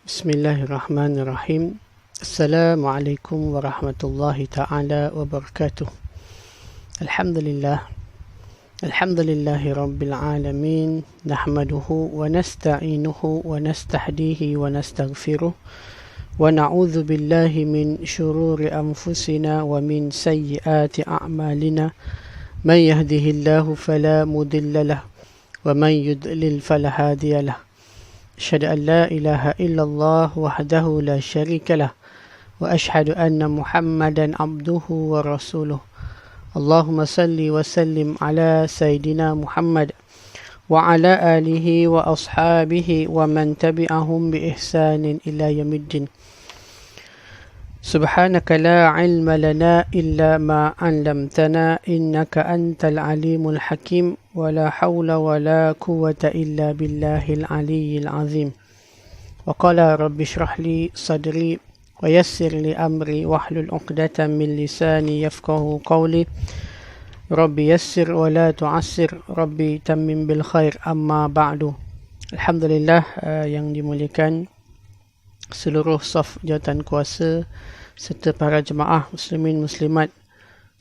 Bismillahirrahmanirrahim. Assalamualaikum warahmatullahi ta'ala wabarakatuh. Alhamdulillah. Alhamdulillahi rabbil alamin. Nahmaduhu wa nasta'inuhu wa nastahdihi wa nastaghfiruh. Wa na'udhu billahi min syururi anfusina wa min sayyiati a'malina. Man yahdihillahu fala mudilla lah. Wa man yudlil fala hadiya lah. أشهد أن لا إله إلا الله وحده لا شريك له وأشهد أن محمدا عبده ورسوله اللهم صل وسلم على سيدنا محمد وعلى آله وأصحابه ومن تبعهم بإحسان إلى يوم الدين سبحانك لا علم لنا إلا ما علمتنا إنك أنت العليم الحكيم ولا حول ولا قوة إلا بالله العلي العظيم وقال رب اشرح لي صدري ويسر لي أمري واحلل عقدة من لساني يفقه قولي رب يسر ولا تعسر ربي تمم بالخير أما بعد Alhamdulillah yang dimuliakan seluruh saf jawatan kuasa serta para jemaah muslimin muslimat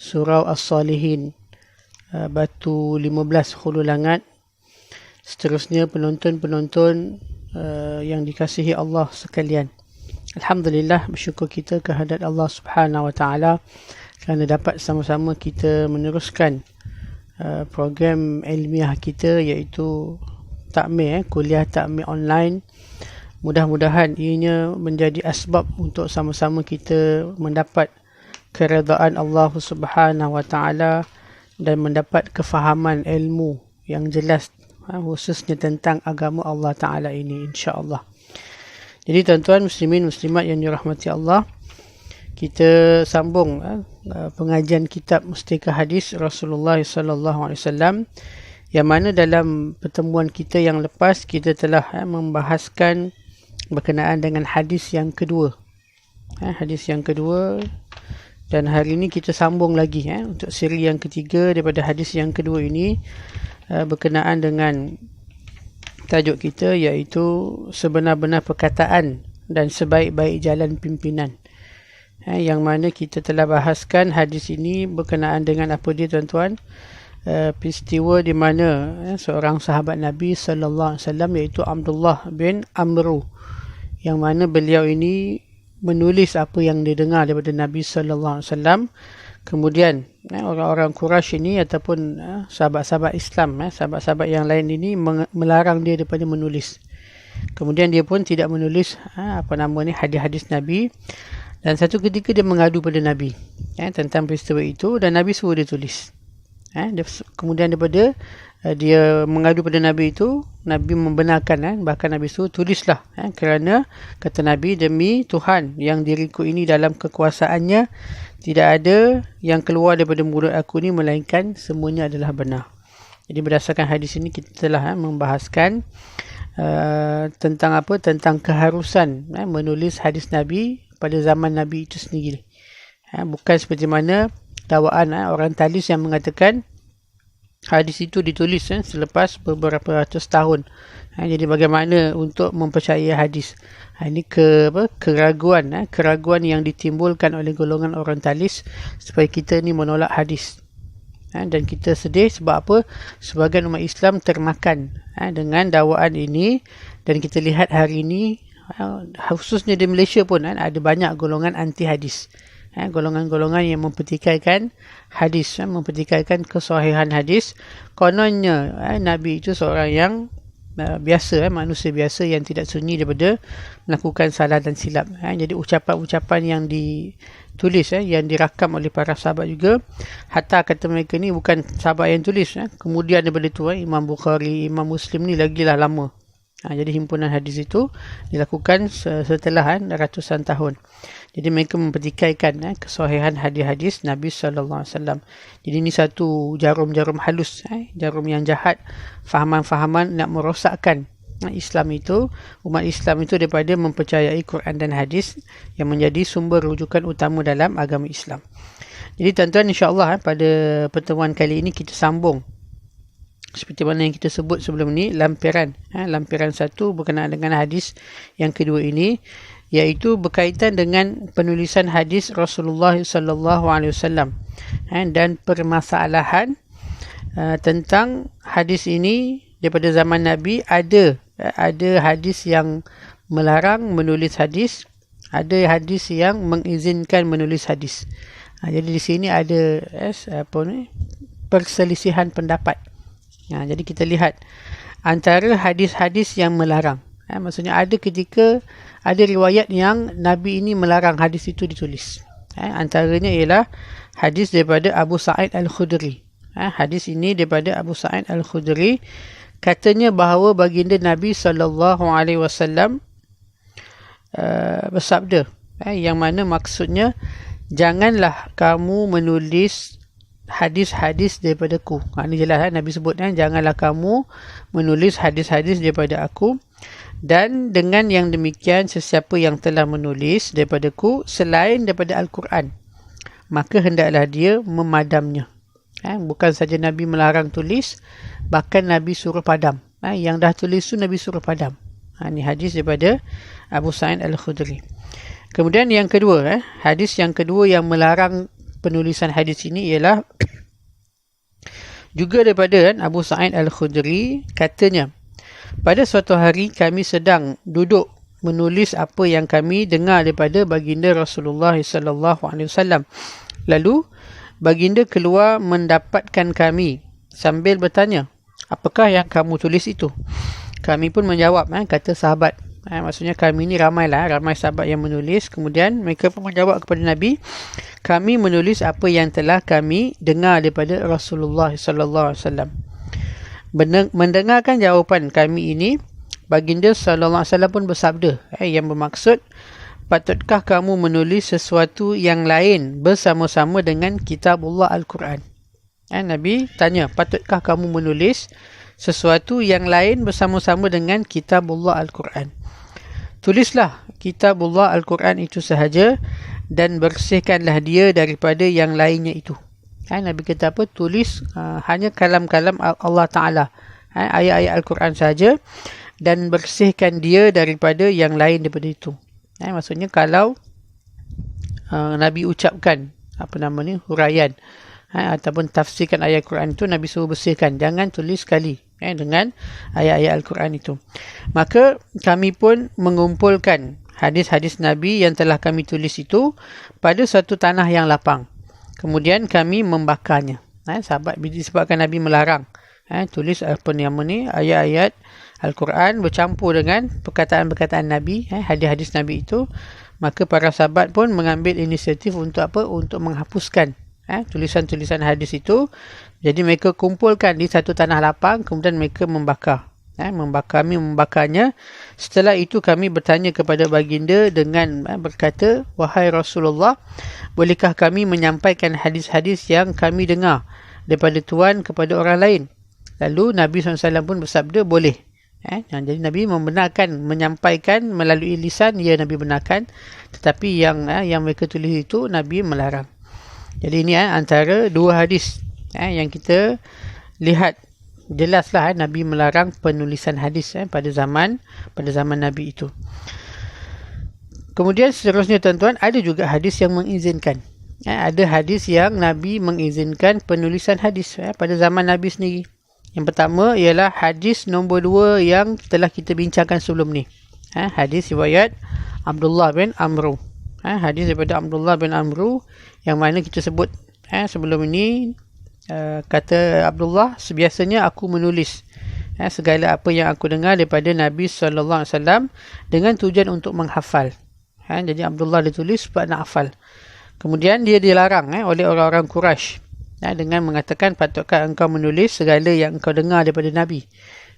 Surau As-Salihin Batu 15 Hulu Langat, seterusnya penonton-penonton yang dikasihi Allah sekalian. Alhamdulillah, bersyukur kita kehadrat Allah Subhanahu Wa Taala kerana dapat sama-sama kita meneruskan program ilmiah kita iaitu takmir, kuliah takmir online. Mudah-mudahan ianya menjadi asbab untuk sama-sama kita mendapat keredaan Allah Subhanahu Wa Taala dan mendapat kefahaman ilmu yang jelas khususnya tentang agama Allah Taala ini, insya-Allah. Jadi tuan-tuan muslimin muslimat yang dirahmati Allah, kita sambung pengajian kitab Mustika Hadis Rasulullah sallallahu alaihi wasallam, yang mana dalam pertemuan kita yang lepas kita telah membahaskan berkenaan dengan hadis yang kedua. Hadis yang kedua, dan hari ini kita sambung lagi untuk siri yang ketiga daripada hadis yang kedua ini, berkenaan dengan tajuk kita iaitu sebenar-benar perkataan dan sebaik-baik jalan pimpinan. Yang mana kita telah bahaskan hadis ini berkenaan dengan apa dia, tuan-tuan? Peristiwa di mana seorang sahabat Nabi sallallahu alaihi wasallam iaitu Abdullah bin Amru, yang mana beliau ini menulis apa yang dia dengar daripada Nabi sallallahu alaihi wasallam. Kemudian orang-orang Quraisy ini ataupun sahabat-sahabat Islam, sahabat-sahabat yang lain ini melarang dia daripada menulis. Kemudian dia pun tidak menulis hadis-hadis Nabi, dan satu ketika dia mengadu pada Nabi tentang peristiwa itu, dan Nabi suruh dia tulis. Kemudian daripada dia mengadu pada Nabi itu, Nabi membenarkan, bahkan Nabi suruh tulislah, kerana kata Nabi, demi Tuhan yang diriku ini dalam kekuasaannya tidak ada yang keluar daripada mulut aku ni melainkan semuanya adalah benar. Jadi berdasarkan hadis ini kita telah membahaskan tentang apa, tentang keharusan menulis hadis Nabi pada zaman Nabi itu sendiri. Bukan seperti mana dakwaan orientalis yang mengatakan hadis itu ditulis selepas beberapa ratus tahun. Jadi bagaimana untuk mempercayai hadis? Ini keraguan yang ditimbulkan oleh golongan orientalis supaya kita ni menolak hadis. Dan kita sedih sebab apa? Sebagian umat Islam termakan dengan dakwaan ini, dan kita lihat hari ini khususnya di Malaysia pun ada banyak golongan anti hadis. Golongan-golongan yang mempertikaikan hadis, mempertikaikan kesahihan hadis. Kononnya Nabi itu seorang yang biasa, manusia biasa yang tidak sunyi daripada melakukan salah dan silap. Jadi ucapan-ucapan yang ditulis, yang dirakam oleh para sahabat juga, hatta kata mereka ni bukan sahabat yang tulis. Kemudian daripada itu Imam Bukhari, Imam Muslim ni lagilah lama. Jadi himpunan hadis itu dilakukan setelah ratusan tahun. Jadi mereka mempertikaikan kesahihan hadis-hadis Nabi sallallahu alaihi wasallam. Jadi ini satu jarum-jarum halus, jarum yang jahat, fahaman-fahaman nak merosakkan Islam itu, umat Islam itu, daripada mempercayai Quran dan hadis yang menjadi sumber rujukan utama dalam agama Islam. Jadi tuan-tuan, insya-Allah pada pertemuan kali ini kita sambung Seperti mana yang kita sebut sebelum ni, lampiran. Lampiran satu berkenaan dengan hadis yang kedua ini, iaitu berkaitan dengan penulisan hadis Rasulullah sallallahu alaihi wasallam dan permasalahan tentang hadis ini. Daripada zaman Nabi ada hadis yang melarang menulis hadis, ada hadis yang mengizinkan menulis hadis. Jadi di sini ada perselisihan pendapat. Jadi kita lihat antara hadis-hadis yang melarang. Maksudnya ada ketika ada riwayat yang Nabi ini melarang hadis itu ditulis. Antaranya ialah hadis daripada Abu Sa'id Al-Khudri. Hadis ini daripada Abu Sa'id Al-Khudri, katanya bahawa baginda Nabi SAW bersabda, yang mana maksudnya, janganlah kamu menulis hadis-hadis daripadaku. Ini jelas Nabi sebut, janganlah kamu menulis hadis-hadis daripada aku, dan dengan yang demikian sesiapa yang telah menulis daripadaku selain daripada Al-Quran, maka hendaklah dia memadamnya. Bukan saja Nabi melarang tulis, bahkan Nabi suruh padam. Yang dah tulis tu Nabi suruh padam. Ini hadis daripada Abu Sa'id Al-Khudri. Kemudian yang kedua, hadis yang kedua yang melarang penulisan hadis ini ialah juga daripada Abu Sa'id Al-Khudri, katanya, pada suatu hari kami sedang duduk menulis apa yang kami dengar daripada baginda Rasulullah sallallahu alaihi wasallam. Lalu baginda keluar mendapatkan kami sambil bertanya, apakah yang kamu tulis itu? Kami pun menjawab, kata sahabat. Maksudnya kami ni ramai sahabat yang menulis. Kemudian mereka pun menjawab kepada Nabi, kami menulis apa yang telah kami dengar daripada Rasulullah sallallahu alaihi wasallam. Mendengarkan jawapan kami ini, baginda sallallahu alaihi wasallam pun bersabda, yang bermaksud, patutkah kamu menulis sesuatu yang lain bersama-sama dengan kitabullah Al-Quran? Nabi tanya, patutkah kamu menulis sesuatu yang lain bersama-sama dengan kitabullah Al-Quran? Tulislah kitabullah Al-Quran itu sahaja dan bersihkanlah dia daripada yang lainnya itu. Nabi kata apa? Tulis hanya kalam-kalam Allah Ta'ala, ayat-ayat Al-Quran sahaja, dan bersihkan dia daripada yang lain daripada itu. Maksudnya kalau Nabi ucapkan huraian ataupun tafsirkan ayat Quran itu, Nabi suruh bersihkan, jangan tulis sekali dengan ayat-ayat Al-Quran itu. Maka kami pun mengumpulkan hadis-hadis Nabi yang telah kami tulis itu pada suatu tanah yang lapang. Kemudian kami membakarnya. Sahabat, disebabkan Nabi melarang tulis ayat-ayat Al-Quran bercampur dengan perkataan-perkataan Nabi, hadis-hadis Nabi itu, maka para sahabat pun mengambil inisiatif untuk apa? Untuk menghapuskan tulisan-tulisan hadis itu. Jadi mereka kumpulkan di satu tanah lapang, kemudian mereka membakar. Kami membakarnya. Setelah itu kami bertanya kepada baginda dengan berkata, wahai Rasulullah, bolehkah kami menyampaikan hadis-hadis yang kami dengar daripada Tuhan kepada orang lain? Lalu Nabi SAW pun bersabda, boleh. Jadi Nabi membenarkan menyampaikan melalui lisan, Nabi benarkan, tetapi yang mereka tulis itu Nabi melarang. Jadi ini antara dua hadis yang kita lihat jelaslah Nabi melarang penulisan hadis pada zaman Nabi itu. Kemudian seterusnya tuan-tuan, ada juga hadis yang mengizinkan. Ada hadis yang Nabi mengizinkan penulisan hadis pada zaman Nabi sendiri. Yang pertama ialah hadis nombor 2 yang telah kita bincangkan sebelum ni. Hadis riwayat Abdullah bin Amru. Hadis daripada Abdullah bin Amru yang mana kita sebut sebelum ini, kata Abdullah, sebiasanya aku menulis segala apa yang aku dengar daripada Nabi SAW dengan tujuan untuk menghafal. Jadi Abdullah ditulis sebab nak hafal. Kemudian dia dilarang oleh orang-orang Quraisy dengan mengatakan, patutkah engkau menulis segala yang engkau dengar daripada Nabi?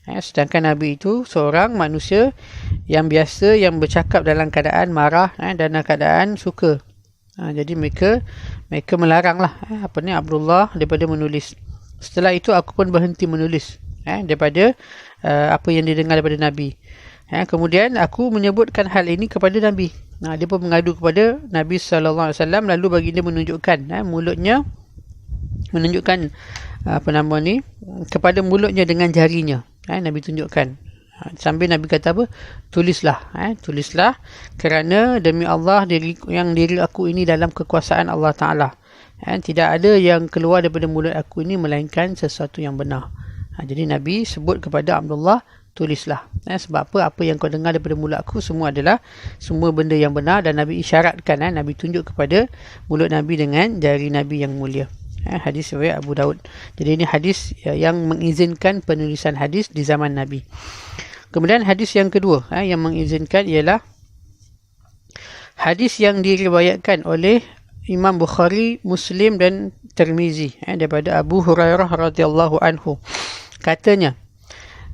Sedangkan Nabi itu seorang manusia yang biasa, yang bercakap dalam keadaan marah dan dalam keadaan suka. Jadi mereka melaranglah Abdullah daripada menulis. Setelah itu aku pun berhenti menulis daripada apa yang didengar daripada Nabi. Kemudian aku menyebutkan hal ini kepada Nabi. Dia pun mengadu kepada Nabi SAW, lalu baginda menunjukkan mulutnya, menunjukkan kepada mulutnya dengan jarinya. Nabi tunjukkan. Sambil Nabi kata apa? Tulislah. Tulislah kerana demi Allah diri aku ini dalam kekuasaan Allah Ta'ala. Tidak ada yang keluar daripada mulut aku ini melainkan sesuatu yang benar. Jadi Nabi sebut kepada Abdullah, tulislah. Sebab apa yang kau dengar daripada mulut aku semua adalah semua benda yang benar, dan Nabi isyaratkan, Nabi tunjuk kepada mulut Nabi dengan jari Nabi yang mulia. Hadis riwayat Abu Daud. Jadi ini hadis yang mengizinkan penulisan hadis di zaman Nabi. Kemudian hadis yang kedua yang mengizinkan ialah hadis yang diriwayatkan oleh Imam Bukhari, Muslim dan Tirmizi daripada Abu Hurairah radhiyallahu anhu. Katanya,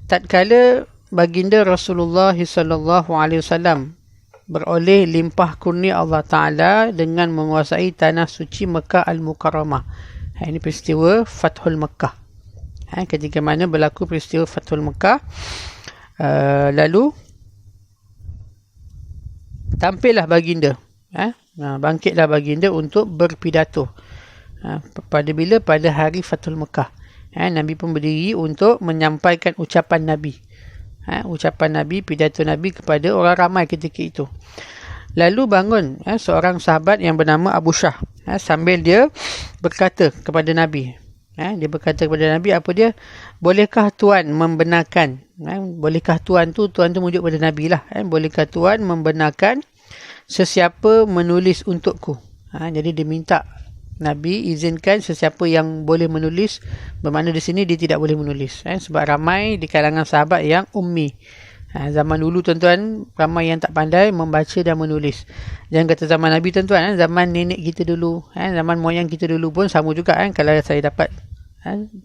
tatkala baginda Rasulullah sallallahu alaihi wasallam beroleh limpah kurnia Allah Taala dengan menguasai tanah suci Mekah Al-Mukarramah. Ini peristiwa Fathul Mekah. Ketika mana berlaku peristiwa Fathul Mekah, lalu tampillah baginda, bangkitlah baginda untuk berpidato. Pada hari Fathul Mekah. Nabi pun berdiri untuk menyampaikan ucapan Nabi. Ucapan Nabi, pidato Nabi kepada orang ramai ketika itu. Lalu bangun seorang sahabat yang bernama Abu Syah, sambil dia berkata kepada Nabi. Dia berkata kepada Nabi, apa dia? Bolehkah Tuan membenarkan? Bolehkah Tuan tu merujuk pada Nabi lah. Bolehkah Tuan membenarkan sesiapa menulis untukku? Jadi dia minta Nabi izinkan sesiapa yang boleh menulis. Bermakna di sini dia tidak boleh menulis. Sebab ramai di kalangan sahabat yang ummi. Zaman dulu tuan-tuan, ramai yang tak pandai membaca dan menulis. Jangan kata zaman Nabi tuan-tuan, zaman nenek kita dulu, zaman moyang kita dulu pun sama juga. Kalau saya dapat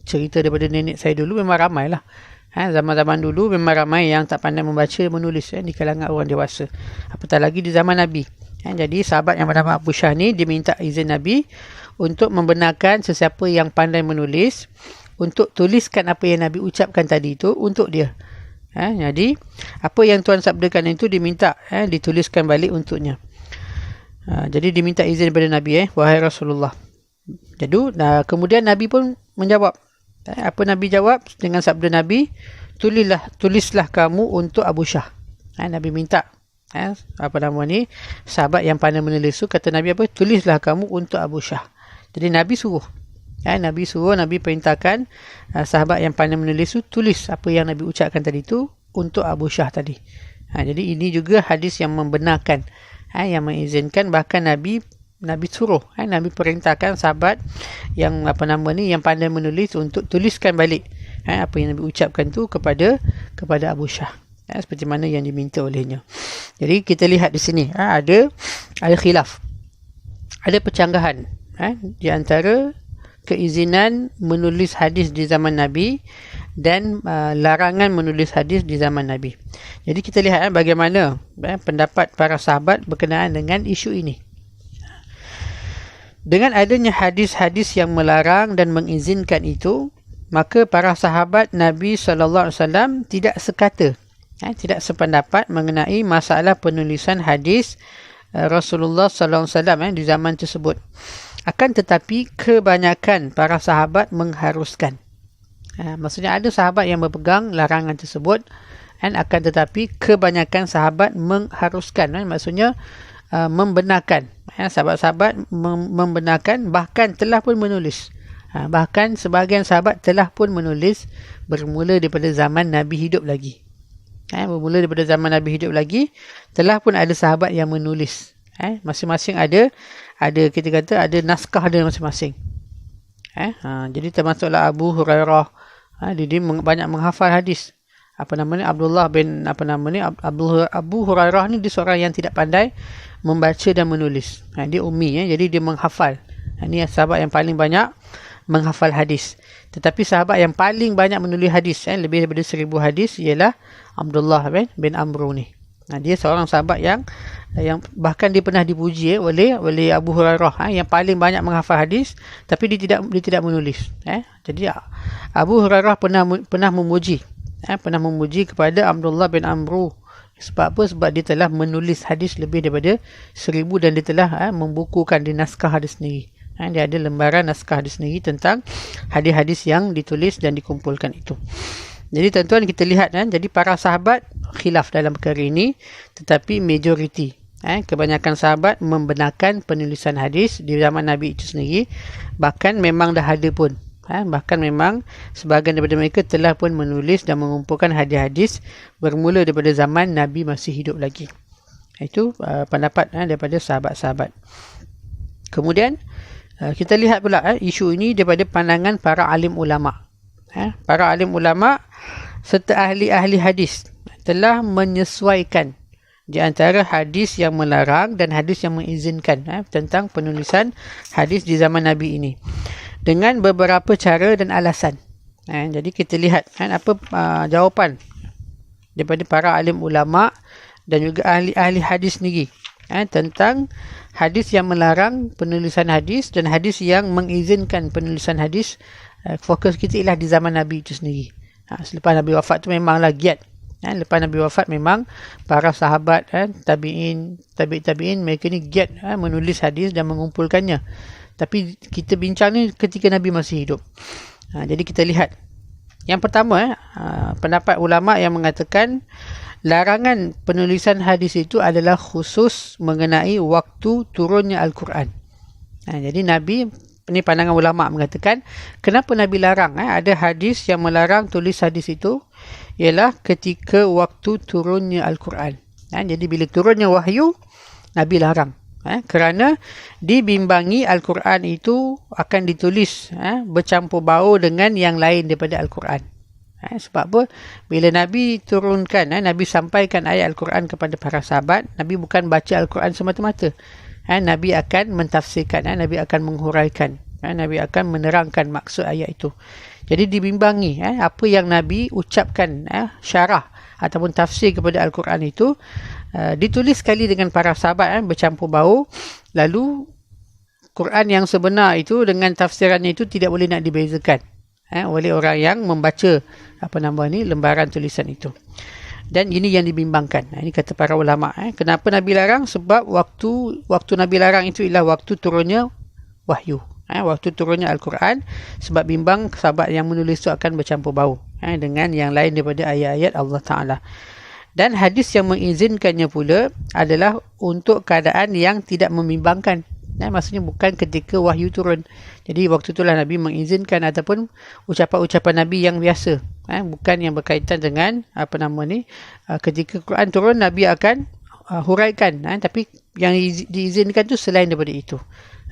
cerita daripada nenek saya dulu, memang ramai lah. Zaman-zaman dulu memang ramai yang tak pandai membaca dan menulis di kalangan orang dewasa. Apatah lagi di zaman Nabi. Jadi sahabat yang bernama Abu Syah ni, dia minta izin Nabi untuk membenarkan sesiapa yang pandai menulis untuk tuliskan apa yang Nabi ucapkan tadi itu untuk dia. Jadi apa yang Tuan sabdakan itu diminta dituliskan balik untuknya. Jadi diminta izin daripada Nabi, wahai Rasulullah. Jadi kemudian Nabi pun menjawab. Apa Nabi jawab dengan sabda Nabi? Tulislah kamu untuk Abu Syah. Nabi minta sahabat yang pandai menulis tu, kata Nabi apa? Tulislah kamu untuk Abu Syah. Jadi Nabi suruh. Nabi perintahkan sahabat yang pandai menulis tu tulis apa yang Nabi ucapkan tadi tu untuk Abu Syah tadi. Jadi ini juga hadis yang membenarkan, yang mengizinkan, bahkan Nabi suruh, Nabi perintahkan sahabat yang yang pandai menulis untuk tuliskan balik apa yang Nabi ucapkan tu kepada Abu Syah. Seperti mana yang diminta olehnya. Jadi kita lihat di sini ada khilaf, ada percanggahan di antara keizinan menulis hadis di zaman Nabi dan larangan menulis hadis di zaman Nabi. Jadi kita lihat bagaimana pendapat para sahabat berkenaan dengan isu ini. Dengan adanya hadis-hadis yang melarang dan mengizinkan itu, maka para sahabat Nabi SAW tidak sekata, tidak sependapat mengenai masalah penulisan hadis Rasulullah SAW di zaman tersebut. Akan tetapi kebanyakan para sahabat mengharuskan. Maksudnya ada sahabat yang berpegang larangan tersebut, akan tetapi kebanyakan sahabat mengharuskan. Maksudnya membenarkan. Sahabat-sahabat membenarkan, bahkan telah pun menulis. Bahkan sebahagian sahabat telah pun menulis bermula daripada zaman Nabi hidup lagi. Bermula daripada zaman Nabi hidup lagi, telah pun ada sahabat yang menulis. Masing-masing ada kita kata ada naskah dia masing-masing. Jadi termasuklah Abu Hurairah, dia banyak menghafal hadis. Abdullah bin Abu Hurairah ni dia seorang yang tidak pandai membaca dan menulis. Dia ummi, jadi dia menghafal. Ini sahabat yang paling banyak menghafal hadis. Tetapi sahabat yang paling banyak menulis hadis, lebih daripada 1000 hadis, ialah Abdullah bin Amr ni. Dia seorang sahabat yang bahkan dia pernah dipuji oleh Abu Hurairah, yang paling banyak menghafal hadis, tapi dia tidak menulis. Jadi Abu Hurairah pernah memuji kepada Abdullah bin Amr. Sebab apa? Sebab dia telah menulis hadis lebih daripada 1000 dan dia telah membukukan di naskah hadis sendiri. Dia ada lembaran naskah dia sendiri tentang hadis-hadis yang ditulis dan dikumpulkan itu. Jadi tuan-tuan kita lihat jadi para sahabat khilaf dalam perkara ini, tetapi majoriti kebanyakan sahabat membenarkan penulisan hadis di zaman Nabi itu sendiri. Bahkan memang dah ada pun. Bahkan memang sebahagian daripada mereka telah pun menulis dan mengumpulkan hadis-hadis bermula daripada zaman Nabi masih hidup lagi. Itu pendapat daripada sahabat-sahabat. Kemudian kita lihat pula isu ini daripada pandangan para alim ulama. Para alim ulama serta ahli-ahli hadis telah menyesuaikan di antara hadis yang melarang dan hadis yang mengizinkan tentang penulisan hadis di zaman Nabi ini dengan beberapa cara dan alasan. Jadi kita lihat apa jawapan daripada para alim ulama dan juga ahli-ahli hadis sendiri tentang hadis yang melarang penulisan hadis dan hadis yang mengizinkan penulisan hadis. Fokus kita ialah di zaman Nabi itu sendiri. Selepas Nabi wafat tu memanglah giat. Lepas Nabi wafat memang para sahabat tabi'in mereka ni giat menulis hadis dan mengumpulkannya. Tapi kita bincang ni ketika Nabi masih hidup. Jadi kita lihat. Yang pertama pendapat ulama yang mengatakan larangan penulisan hadis itu adalah khusus mengenai waktu turunnya Al-Quran. Jadi Nabi, ini pandangan ulama mengatakan, kenapa Nabi larang? Ada hadis yang melarang tulis hadis itu, ialah ketika waktu turunnya Al-Quran. Jadi bila turunnya wahyu, Nabi larang. Kerana dibimbangi Al-Quran itu akan ditulis bercampur baur dengan yang lain daripada Al-Quran. Sebab apa? Bila Nabi turunkan, Nabi sampaikan ayat Al-Quran kepada para sahabat, Nabi bukan baca Al-Quran semata-mata. Nabi akan mentafsirkan, Nabi akan menghuraikan, Nabi akan menerangkan maksud ayat itu. Jadi dibimbangi apa yang Nabi ucapkan, syarah ataupun tafsir kepada Al-Quran itu ditulis sekali dengan para sahabat bercampur baur. Lalu Quran yang sebenar itu dengan tafsirannya itu tidak boleh nak dibezakan oleh orang yang membaca lembaran tulisan itu. Dan ini yang dibimbangkan. Ini kata para ulama. Kenapa Nabi larang? Sebab waktu Nabi larang itu ialah waktu turunnya wahyu. Waktu turunnya Al-Quran. Sebab bimbang sahabat yang menulis itu akan bercampur baur dengan yang lain daripada ayat-ayat Allah Ta'ala. Dan hadis yang mengizinkannya pula adalah untuk keadaan yang tidak membimbangkan. Maksudnya bukan ketika wahyu turun. Jadi waktu itulah Nabi mengizinkan ataupun ucapan-ucapan Nabi yang biasa. Bukan yang berkaitan dengan ketika Quran turun Nabi akan huraikan. Tapi yang diizinkan tu selain daripada itu.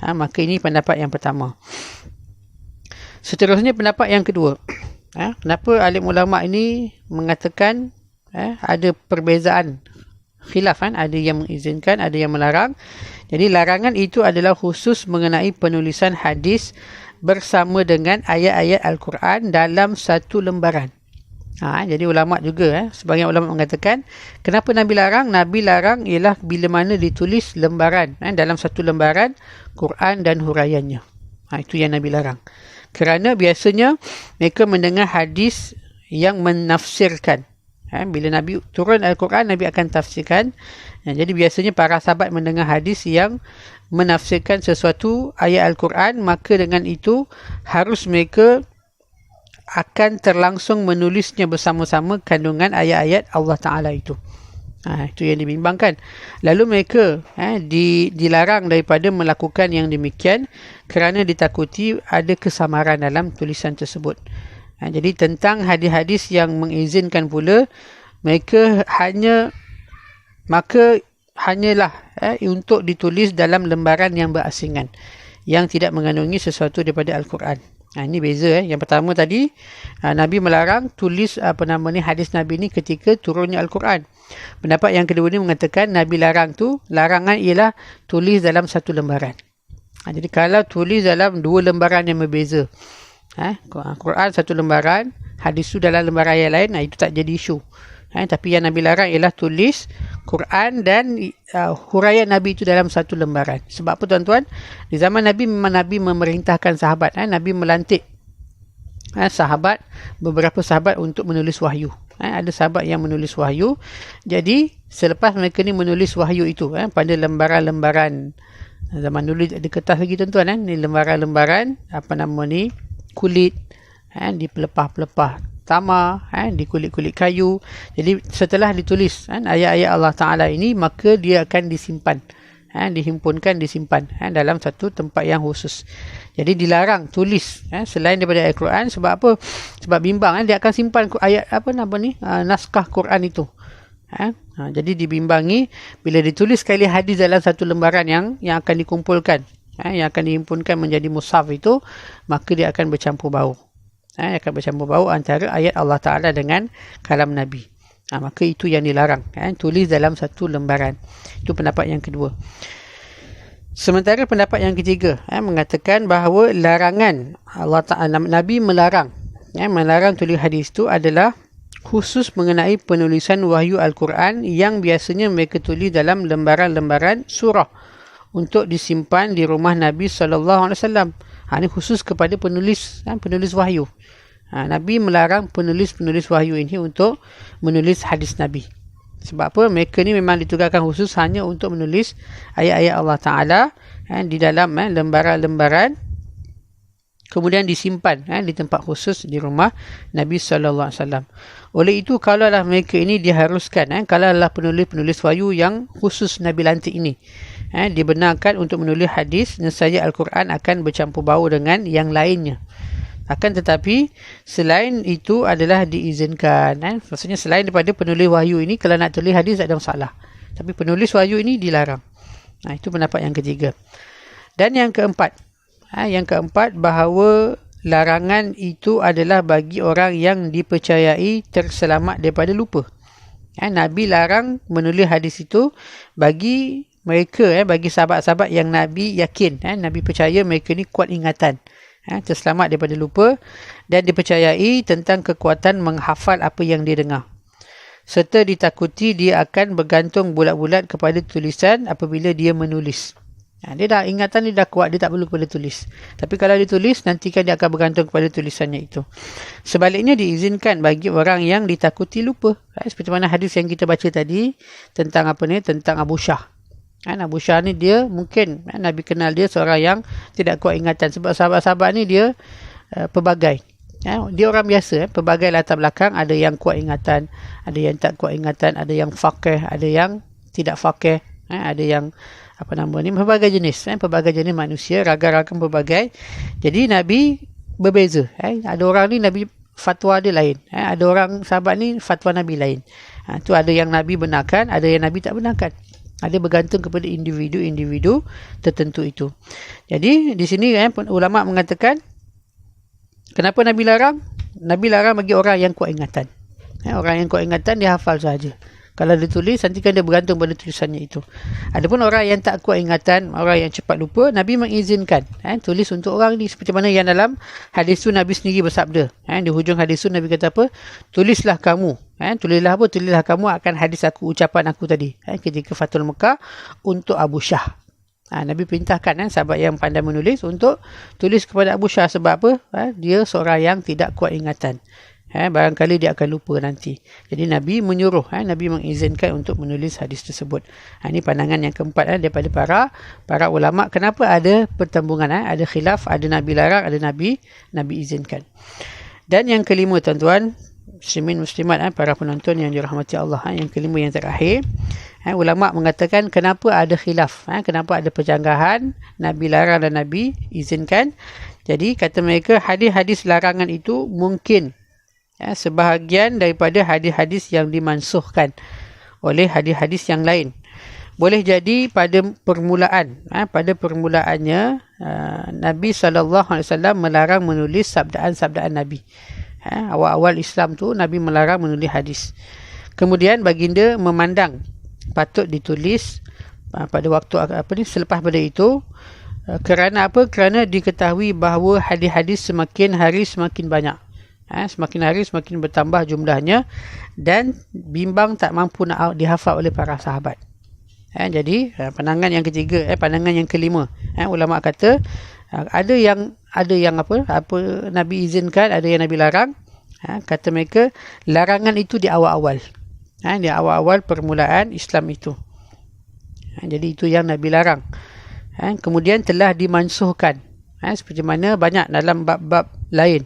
Maka ini pendapat yang pertama. Seterusnya pendapat yang kedua. Kenapa alim ulama ini mengatakan ada perbezaan khilaf, ada yang mengizinkan, ada yang melarang. Jadi larangan itu adalah khusus mengenai penulisan hadis bersama dengan ayat-ayat Al-Quran dalam satu lembaran. Jadi ulama juga, sebagian ulama mengatakan, kenapa Nabi larang? Nabi larang ialah bila mana ditulis lembaran, dalam satu lembaran Quran dan huraiannya. Itu yang Nabi larang. Kerana biasanya mereka mendengar hadis yang menafsirkan. Bila Nabi turun Al-Quran, Nabi akan tafsirkan. Jadi biasanya para sahabat mendengar hadis yang menafsirkan sesuatu ayat Al-Quran, maka dengan itu harus mereka akan terlangsung menulisnya bersama-sama kandungan ayat-ayat Allah Ta'ala itu. Itu yang dibimbangkan. Lalu mereka dilarang daripada melakukan yang demikian kerana ditakuti ada kesamaran dalam tulisan tersebut. Jadi tentang hadis-hadis yang mengizinkan pula, mereka hanyalah untuk ditulis dalam lembaran yang berasingan yang tidak mengandungi sesuatu daripada Al-Quran. Ini beza. Yang pertama tadi Nabi melarang tulis hadis Nabi ni ketika turunnya Al-Quran. Pendapat yang kedua ni mengatakan Nabi larang tu, larangan ialah tulis dalam satu lembaran. Jadi kalau tulis dalam dua lembaran yang berbeza, Quran satu lembaran, hadis tu dalam lembaran yang lain, itu tak jadi isu. Tapi yang Nabi larang ialah tulis Quran dan huraian Nabi itu dalam satu lembaran. Sebab apa tuan-tuan? Di zaman Nabi memang Nabi memerintahkan sahabat. Nabi melantik beberapa sahabat untuk menulis wahyu. Ada sahabat yang menulis wahyu. Jadi selepas mereka ni menulis wahyu itu pada lembaran-lembaran Zaman dulu ada kertas lagi tuan-tuan kan. Ni lembaran-lembaran kulit dipelepah-pelepah tamar di kulit-kulit kayu. Jadi setelah ditulis ayat-ayat Allah Ta'ala ini, maka dia akan disimpan, dihimpunkan, disimpan dalam satu tempat yang khusus. Jadi dilarang tulis selain daripada ayat Quran. Sebab apa? Sebab bimbang dia akan simpan ayat naskah Quran itu. Jadi dibimbangi bila ditulis sekali hadis dalam satu lembaran yang akan dikumpulkan, yang akan dihimpunkan menjadi mushaf itu, maka dia akan bercampur bau. Akan bercampur bau antara ayat Allah Ta'ala dengan kalam Nabi. Maka itu yang dilarang, tulis dalam satu lembaran. Itu pendapat yang kedua. Sementara pendapat yang ketiga mengatakan bahawa larangan Allah Ta'ala, Nabi melarang tulis hadis itu adalah khusus mengenai penulisan wahyu Al-Quran yang biasanya mereka tulis dalam lembaran-lembaran surah untuk disimpan di rumah Nabi SAW. Ini khusus kepada penulis wahyu. Nabi melarang penulis wahyu ini untuk menulis hadis Nabi. Sebab apa? Mereka ni memang ditugaskan khusus hanya untuk menulis ayat-ayat Allah Ta'ala di dalam lembaran-lembaran, kemudian disimpan di tempat khusus di rumah Nabi SAW. Oleh itu, kalaulah mereka ini diharuskan, kalaulah penulis-penulis wahyu yang khusus Nabi lantik ini dibenarkan untuk menulis hadis, nescaya Al-Quran akan bercampur bau dengan yang lainnya. Akan tetapi, selain itu adalah diizinkan. Maksudnya selain daripada penulis wahyu ini, kalau nak tulis hadis tak ada masalah. Tapi penulis wahyu ini dilarang. Itu pendapat yang ketiga. Dan yang keempat, bahawa larangan itu adalah bagi orang yang dipercayai terselamat daripada lupa. Nabi larang menulis hadis itu bagi mereka, bagi sahabat-sahabat yang Nabi yakin, Nabi percaya mereka ni kuat ingatan, terselamat daripada lupa, dan dipercayai tentang kekuatan menghafal apa yang dia dengar. Serta ditakuti dia akan bergantung bulat-bulat kepada tulisan apabila dia menulis. Dia dah ingatan, dia dah kuat, dia tak perlu kepada tulis. Tapi kalau dia tulis, nanti kan dia akan bergantung kepada tulisannya itu. Sebaliknya diizinkan bagi orang yang ditakuti lupa. Seperti mana hadis yang kita baca tadi tentang tentang Abu Syah. Abu Syah ni dia mungkin Nabi kenal dia seorang yang tidak kuat ingatan. Sebab sahabat-sahabat ni dia pelbagai. Dia orang biasa, pelbagai latar belakang. Ada yang kuat ingatan, ada yang tak kuat ingatan, ada yang faqih, ada yang tidak faqih, ada yang pelbagai jenis, pelbagai jenis manusia, ragam-ragam pelbagai. Jadi Nabi berbeza. Ada orang ni Nabi fatwa dia lain, ada orang sahabat ni fatwa Nabi lain. Tu ada yang Nabi benarkan, ada yang Nabi tak benarkan. Ada bergantung kepada individu-individu tertentu itu. Jadi di sini ulama mengatakan, kenapa Nabi larang? Nabi larang bagi orang yang kuat ingatan. Orang yang kuat ingatan dia hafal saja. Kalau dia tulis, nanti kan dia bergantung pada tulisannya itu. Adapun orang yang tak kuat ingatan, orang yang cepat lupa, Nabi mengizinkan tulis untuk orang ni. Seperti mana yang dalam hadis tu Nabi sendiri bersabda. Di hujung hadis tu Nabi kata apa? Tulislah kamu. Tulislah apa? Tulislah kamu akan hadis aku, ucapan aku tadi. Ketika Fathul Mekah untuk Abu Syah. Nabi perintahkan sahabat yang pandai menulis untuk tulis kepada Abu Syah. Sebab apa? Dia seorang yang tidak kuat ingatan. Barangkali dia akan lupa nanti. Jadi Nabi menyuruh, Nabi mengizinkan untuk menulis hadis tersebut. Ini pandangan yang keempat daripada para ulama. Kenapa ada pertembungan, ada khilaf, ada Nabi larang, ada Nabi izinkan. Dan yang kelima tuan-tuan, muslimin muslimat, para penonton yang dirahmati Allah, yang kelima yang terakhir, ulama mengatakan kenapa ada khilaf, kenapa ada perjanggahan, Nabi larang dan Nabi izinkan. Jadi kata mereka, hadis-hadis larangan itu mungkin sebahagian daripada hadis-hadis yang dimansuhkan oleh hadis-hadis yang lain. Boleh jadi pada permulaannya Nabi SAW melarang menulis sabdaan-sabdaan Nabi. Awal-awal Islam tu Nabi melarang menulis hadis. Kemudian baginda memandang patut ditulis pada waktu selepas pada itu. Kerana apa? Kerana diketahui bahawa hadis-hadis semakin hari semakin banyak. Semakin hari semakin bertambah jumlahnya dan bimbang tak mampu nak dihafal oleh para sahabat. Jadi pandangan yang ketiga, pandangan yang kelima, ulama kata ada yang apa Nabi izinkan, ada yang Nabi larang. Kata mereka larangan itu di awal-awal. Di awal-awal permulaan Islam itu. Jadi itu yang Nabi larang. kemudian telah dimansuhkan. Seperti mana banyak dalam bab-bab lain.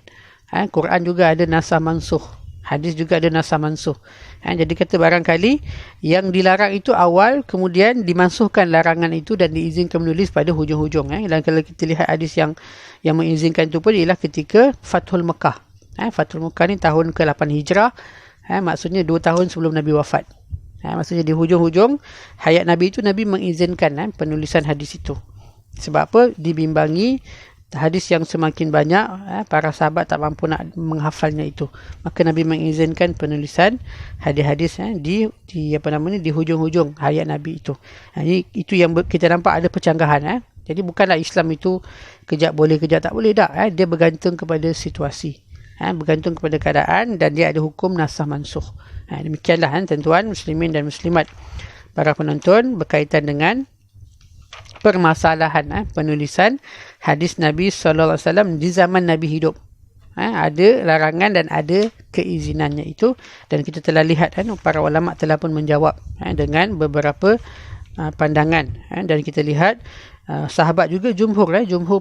Quran juga ada nasakh mansuh. Hadis juga ada nasakh mansuh. Jadi kata barangkali yang dilarang itu awal, kemudian dimansuhkan larangan itu dan diizinkan menulis pada hujung-hujung. Dan kalau kita lihat hadis yang mengizinkan itu pun ialah ketika Fathul Mekah. Fathul Mekah ni tahun ke-8 Hijrah. Maksudnya 2 tahun sebelum Nabi wafat. Maksudnya di hujung-hujung hayat Nabi itu, Nabi mengizinkan penulisan hadis itu. Sebab apa? Dibimbangi hadis yang semakin banyak, para sahabat tak mampu nak menghafalnya itu. Maka Nabi mengizinkan penulisan hadis-hadis di hujung-hujung hayat Nabi itu. Itu yang kita nampak ada percanggahan. Jadi bukanlah Islam itu kejap boleh, kejap tak boleh. Tak. Dia bergantung kepada situasi. Bergantung kepada keadaan dan dia ada hukum nasakh mansuh. Demikianlah tuan-tuan muslimin dan muslimat, para penonton, berkaitan dengan permasalahan penulisan hadis Nabi SAW di zaman Nabi hidup. Ada larangan dan ada keizinannya itu, dan kita telah lihat para ulama telah pun menjawab dengan beberapa pandangan, dan kita lihat sahabat juga jumhur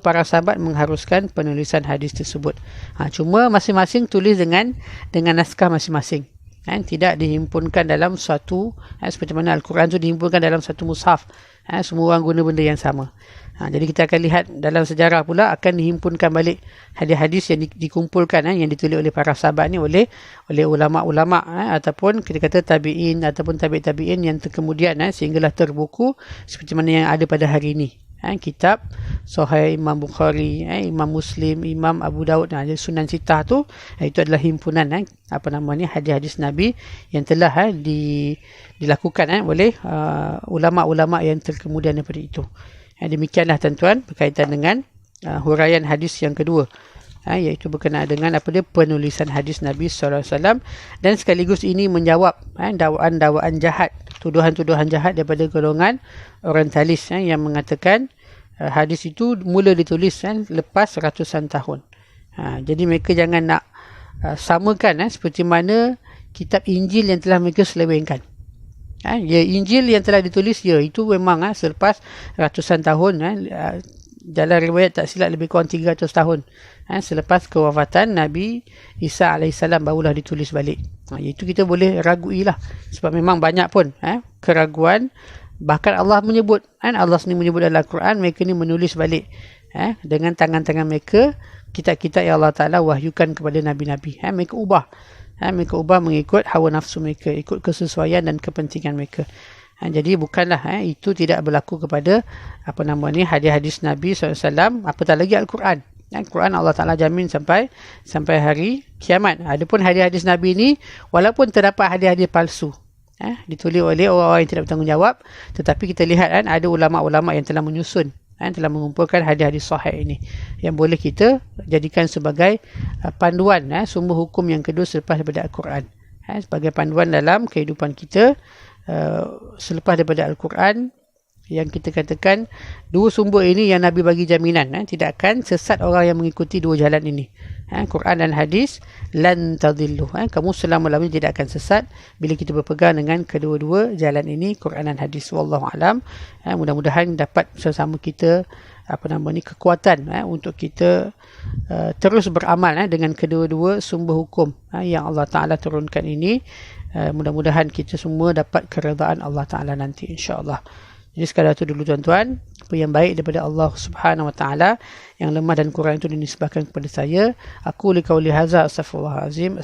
para sahabat mengharuskan penulisan hadis tersebut. Cuma masing-masing tulis dengan naskah masing-masing. Tidak dihimpunkan dalam suatu, seperti mana Al-Quran itu dihimpunkan dalam satu mushaf. Semua orang guna benda yang sama. Jadi kita akan lihat dalam sejarah pula akan dihimpunkan balik hadis-hadis yang dikumpulkan, yang ditulis oleh para sahabat ni oleh ulama-ulama, ataupun kita kata tabi'in ataupun tabi'in yang kemudian sehinggalah terbuku seperti mana yang ada pada hari ini. Kitab Sahih Imam Bukhari, Imam Muslim, Imam Abu Daud, Sunan Sittah tu, itu adalah himpunan hadis-hadis Nabi yang telah dilakukan oleh ulama-ulama yang terkemudian daripada itu. Demikianlah tuan-tuan berkaitan dengan huraian hadis yang kedua, iaitu berkenaan dengan penulisan hadis Nabi SAW, dan sekaligus ini menjawab dakwaan-dakwaan jahat, tuduhan-tuduhan jahat daripada golongan orientalis yang mengatakan hadis itu mula ditulis lepas ratusan tahun. Jadi mereka jangan nak samakan seperti mana kitab Injil yang telah mereka selewengkan. Injil yang telah ditulis itu memang selepas ratusan tahun, dalam riwayat tak silap lebih kurang 300 tahun selepas kewafatan Nabi Isa AS barulah ditulis balik. Itu kita boleh ragui lah, sebab memang banyak pun keraguan. Bahkan Allah menyebut, Allah sendiri menyebut dalam Al-Quran, mereka ni menulis balik dengan tangan-tangan mereka kitab-kitab yang Allah Ta'ala wahyukan kepada Nabi-Nabi. Mereka ubah mengikut hawa nafsu mereka, ikut kesesuaian dan kepentingan mereka. Jadi bukanlah itu tidak berlaku kepada hadis-hadis Nabi SAW, apatah lagi Al-Quran. Al-Quran Allah Ta'ala jamin sampai hari kiamat. Adapun hadis-hadis Nabi ni, walaupun terdapat hadis-hadis palsu ditulis oleh orang-orang yang tidak bertanggungjawab, tetapi kita lihat ada ulama-ulama yang telah menyusun, telah mengumpulkan hadis-hadis sahih ini yang boleh kita jadikan sebagai panduan sumber hukum yang kedua selepas daripada Al-Quran, sebagai panduan dalam kehidupan kita selepas daripada Al-Quran, yang kita katakan dua sumber ini yang Nabi bagi jaminan tidak akan sesat orang yang mengikuti dua jalan ini, Quran dan hadis. Lan tadillu, kamu selama-lamanya tidak akan sesat bila kita berpegang dengan kedua-dua jalan ini, Quran dan hadis. Wallahu alam. Mudah-mudahan dapat bersama kita kekuatan untuk kita terus beramal dengan kedua-dua sumber hukum yang Allah Ta'ala turunkan ini. Mudah-mudahan kita semua dapat keredaan Allah Ta'ala nanti, insya-Allah. Jadi sekadar itu dulu tuan-tuan, apa yang baik daripada Allah Subhanahu Wa Ta'ala, yang lemah dan kurang itu dinisbahkan kepada saya. Aku liqauli hadza astaghfirullahalazim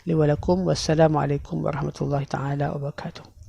li wa lakum. Wassalamualaikum warahmatullahi taala wabarakatuh.